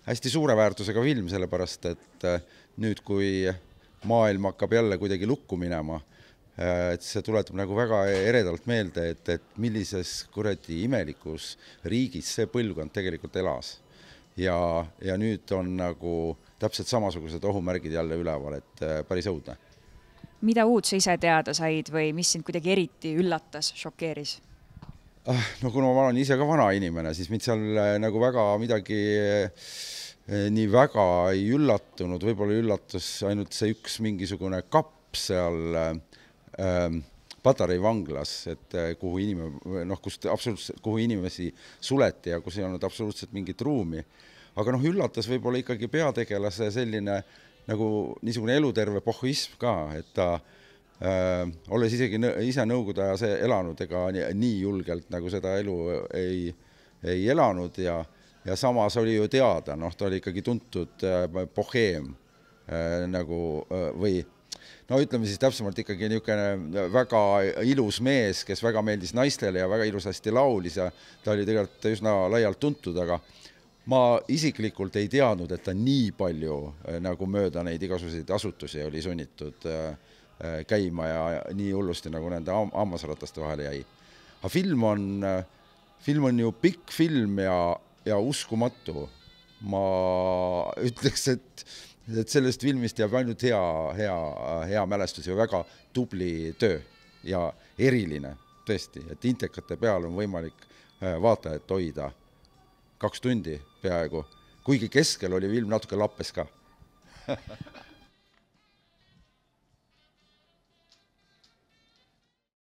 hästi suure väärtusega film, sellepärast, et nüüd, kui maailm hakkab jälle kuidagi lukku minema, et see tuletab nagu väga eredalt meelde, et millises kuradi imelikus riigis see põlvkond tegelikult elas. Ja nüüd on nagu täpselt samasugused ohumärgid jälle üleval, et päris õudne. Mida uut sa ise teada said või mis sind kuidagi eriti üllatas, šokeeris? No kuna ma olen ise ka vana inimene, siis mind seal nagu väga midagi nii väga ei üllatunud, võib-olla üllatus ainult see üks mingisugune kapp seal Patarei vanglas, et kuhu inimesi suleti ja kus ei olnud absoluutselt mingit ruumi. Aga üllatas võib-olla ikkagi peategelase selline nagu niisugune eluterve pohhuism ka, et ta olles isegi ise nõukogude ajas elanud ega nii julgelt nagu seda elu ei elanud ja samas oli ju teada, ta oli ikkagi tuntud boheem nagu või ütleme siis täpsemalt ikkagi niisugune väga ilus mees, kes väga meeldis naistele ja väga ilusasti laulis ja ta oli tegelikult üsna laialt tuntud, aga ma isiklikult ei teadnud, et ta nii palju nagu mööda neid igasuguseid asutusi oli sunnitud käima ja nii hullusti nagu nende hammasrataste vahele jäi. Aga film on ju pikk film ja uskumatu. Ma ütleks, et sellest filmist jääb ainult hea mälestus ja väga tubli töö ja eriline tõesti, et intekate peal on võimalik vaatajat hoida 2 tundi peaaegu, kuigi keskel oli film natuke lappes ka.